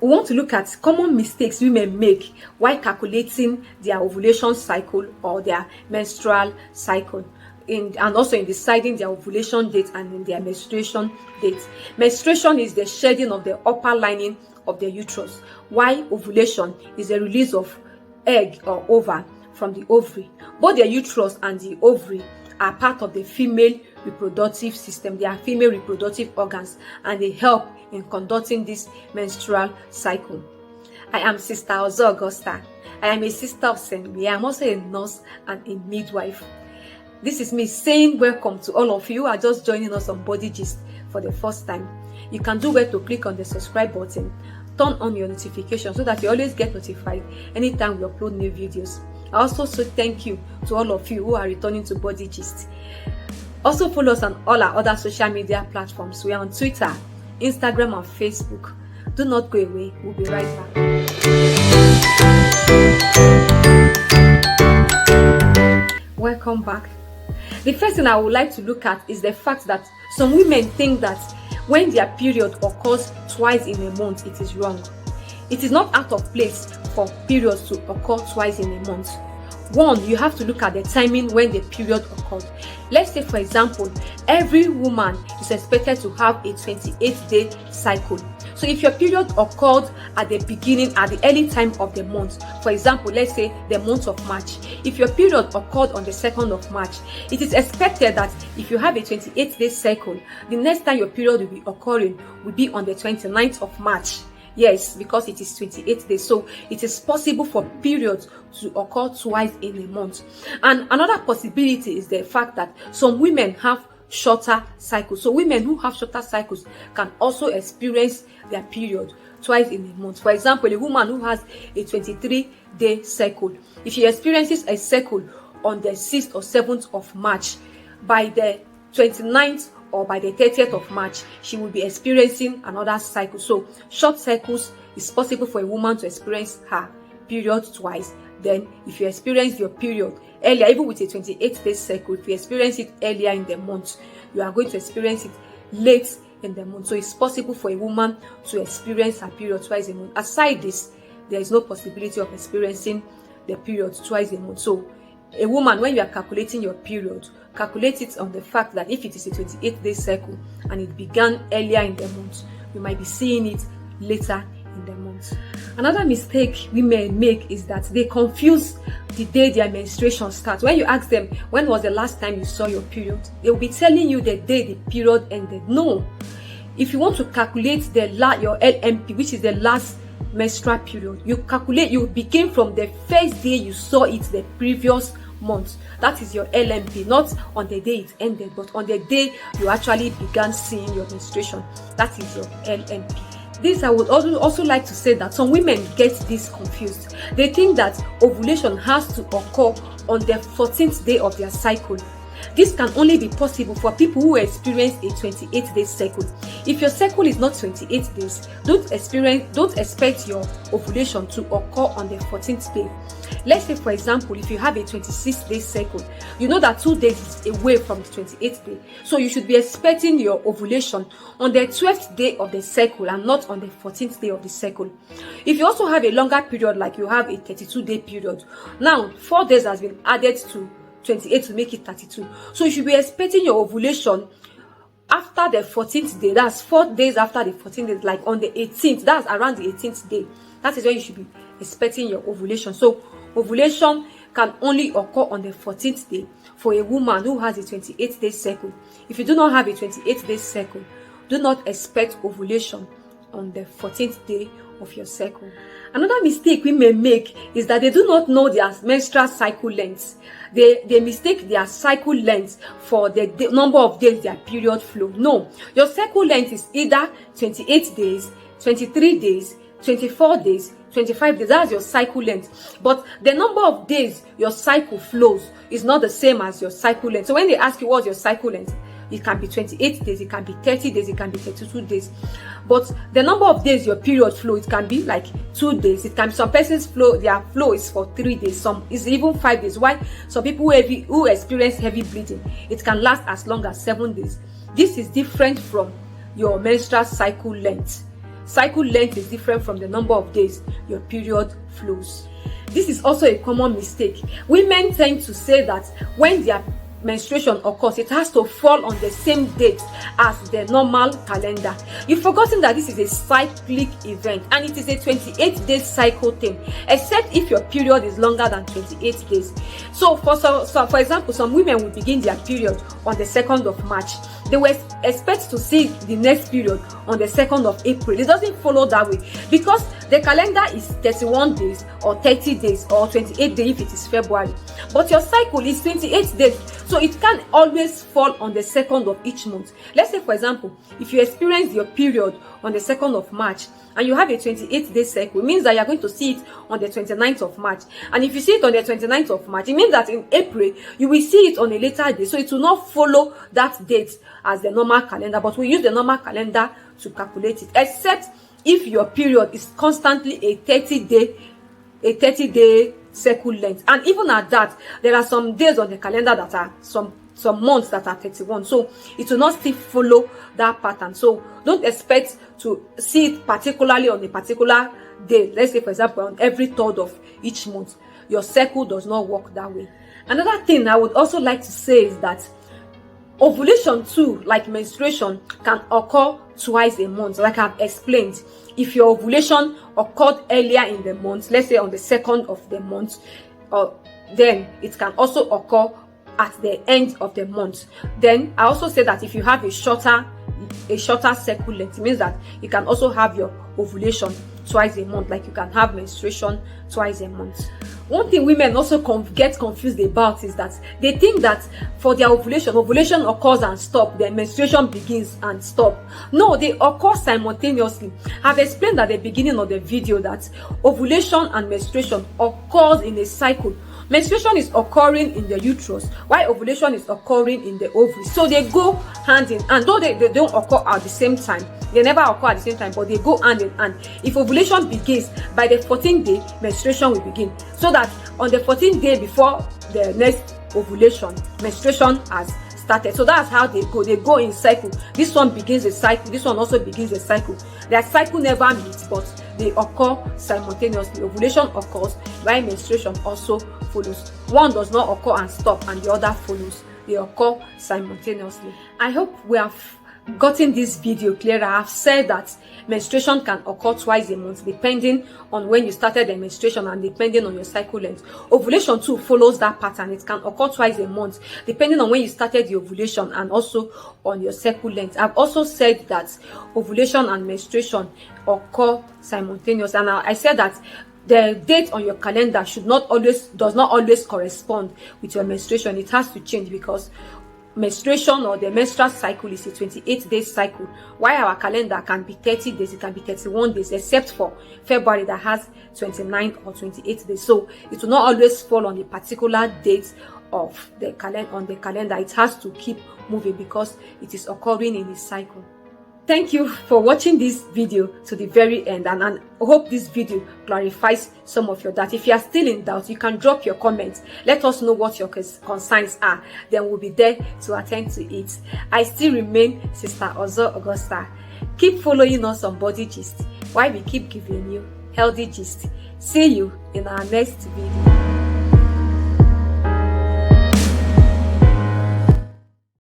we want to look at common mistakes women make while calculating their ovulation cycle or their menstrual cycle, and also in deciding their ovulation date and in their menstruation date. Menstruation is the shedding of the upper lining of the uterus, while ovulation is the release of egg or ova from the ovary. Both the uterus and the ovary are part of the female reproductive system. They are female reproductive organs, and they help in conducting this menstrual cycle. I am Sister Ozo Augusta. I am a sister of St. Louis. I am also a nurse and a midwife. This is me saying welcome to all of you who are just joining us on Body Gist for the first time. You can do well to click on the subscribe button, turn on your notifications so that you always get notified anytime we upload new videos. I also say thank you to all of you who are returning to Body Gist. Also follow us on all our other social media platforms. We are on Twitter, Instagram, and Facebook. Do not go away. We'll be right back. Welcome back. The first thing I would like to look at is the fact that some women think that when their period occurs twice in a month, it is wrong. It is not out of place for periods to occur twice in a month. One, you have to look at the timing when the period occurred. Let's say, for example, every woman is expected to have a 28-day cycle. So if your period occurred at the beginning, at the early time of the month, for example, let's say the month of March, if your period occurred on the 2nd of March, it is expected that if you have a 28-day cycle, the next time your period will be occurring will be on the 29th of March. Yes, because it is 28 days. So it is possible for periods to occur twice in a month. And another possibility is the fact that some women have shorter cycles. So women who have shorter cycles can also experience their period twice in a month. For example, a woman who has a 23-day cycle, if she experiences a cycle on the 6th or 7th of March, by the 29th or by the 30th of March, she will be experiencing another cycle. So short cycles is possible for a woman to experience her period twice. Then if you experience your period earlier, even with a 28-day cycle, if you experience it earlier in the month, you are going to experience it late in the month. So it's possible for a woman to experience her period twice a month. Aside this, there is no possibility of experiencing the period twice a month. So a woman, when you are calculating your period, calculate it on the fact that if it is a 28-day cycle and it began earlier in the month, you might be seeing it later in the month. Another mistake women make is that they confuse the day their menstruation starts. When you ask them, when was the last time you saw your period, they will be telling you the day the period ended. No. If you want to calculate your LMP, which is the last menstrual period, you begin from the first day you saw it the previous month. That is your LMP, not on the day it ended, but on the day you actually began seeing your menstruation. That is your LMP. This, I would also like to say that some women get this confused. They think that ovulation has to occur on the 14th day of their cycle. This can only be possible for people who experience a 28-day cycle. If your cycle is not 28 days, don't expect your ovulation to occur on the 14th day. Let's say, for example, if you have a 26-day cycle, you know that 2 days is away from the 28th day. So you should be expecting your ovulation on the 12th day of the cycle and not on the 14th day of the cycle. If you also have a longer period, like you have a 32-day period, now 4 days has been added to 28 to make it 32. So you should be expecting your ovulation after the 14th day. That's 4 days after the 14th day, like on the 18th. That's around the 18th day. That is when you should be expecting your ovulation. So ovulation can only occur on the 14th day for a woman who has a 28-day cycle. If you do not have a 28-day cycle, do not expect ovulation on the 14th day of your cycle. Another mistake we may make is that they do not know their menstrual cycle length. They mistake their cycle length for the number of days their period flow. No, your cycle length is either 28 days, 23 days, 24 days, 25 days. That's your cycle length. But the number of days your cycle flows is not the same as your cycle length. So when they ask you what's your cycle length, it can be 28 days, it can be 30 days, it can be 32 days. But the number of days your period flow, it can be like 2 days. It can be some persons their flow is for 3 days, some is even 5 days. Why? Some people who experience heavy bleeding, it can last as long as 7 days. This is different from your menstrual cycle length. cycle length is different from the number of days your period flows. This is also a common mistake. Women tend to say that when their menstruation occurs, it has to fall on the same date as the normal calendar. You've forgotten that this is a cyclic event and it is a 28-day cycle thing, except if your period is longer than 28 days. So for example, some women will begin their period on the 2nd of March. They will expect to see the next period on the 2nd of April. It doesn't follow that way because the calendar is 31 days or 30 days or 28 days if it is February. But your cycle is 28 days. So it can always fall on the 2nd of each month. Let's say, for example, if you experience your period on the 2nd of March and you have a 28-day cycle, it means that you're going to see it on the 29th of March. And if you see it on the 29th of March, it means that in April, you will see it on a later day. So it will not follow that date as the normal calendar, but we use the normal calendar to calculate it, except if your period is constantly a 30-day cycle length. And even at that, there are some days on the calendar that are some months that are 31, so it will not still follow that pattern. So don't expect to see it particularly on a particular day. Let's say, for example, on every 3rd of each month. Your cycle does not work that way. Another thing I would also like to say is that ovulation too, like menstruation, can occur twice a month, like I've explained. If your ovulation occurred earlier in the month, let's say on the 2nd of the month, then it can also occur at the end of the month. Then I also say that if you have a shorter cycle length, it means that you can also have your ovulation twice a month, like you can have menstruation twice a month. One thing women also get confused about is that they think that for their ovulation occurs and stops, then menstruation begins and stops. No, they occur simultaneously. I've explained at the beginning of the video that ovulation and menstruation occurs in a cycle. Menstruation is occurring in the uterus, while ovulation is occurring in the ovaries. So they go hand in hand, though they don't occur at the same time. They never occur at the same time, but they go hand in hand. If ovulation begins, by the 14th day, menstruation will begin. So that on the 14th day before the next ovulation, menstruation has started. So that's how they go. They go in cycle. This one begins a cycle. This one also begins a cycle. Their cycle never meets, but they occur simultaneously. Ovulation occurs while menstruation also follows. One does not occur and stop, and the other follows. They occur simultaneously. I hope we have gotten this video clearer. I've said that menstruation can occur twice a month depending on when you started the menstruation and depending on your cycle length. Ovulation too follows that pattern. It can occur twice a month depending on when you started the ovulation and also on your cycle length. I've also said that ovulation and menstruation occur simultaneously, and I said that the date on your calendar does not always correspond with your menstruation. It has to change because menstruation or the menstrual cycle is a 28-day cycle, while our calendar can be 30 days, it can be 31 days, except for February that has 29 or 28 days. So it will not always fall on a particular date of the calendar. It has to keep moving because it is occurring in a cycle. Thank you for watching this video to the very end, and I hope this video clarifies some of your doubt. If you are still in doubt, you can drop your comments. Let us know what your concerns are. Then we'll be there to attend to it. I still remain Sister Ozo Augusta. Keep following us on Body Gist while we keep giving you healthy gist. See you in our next video.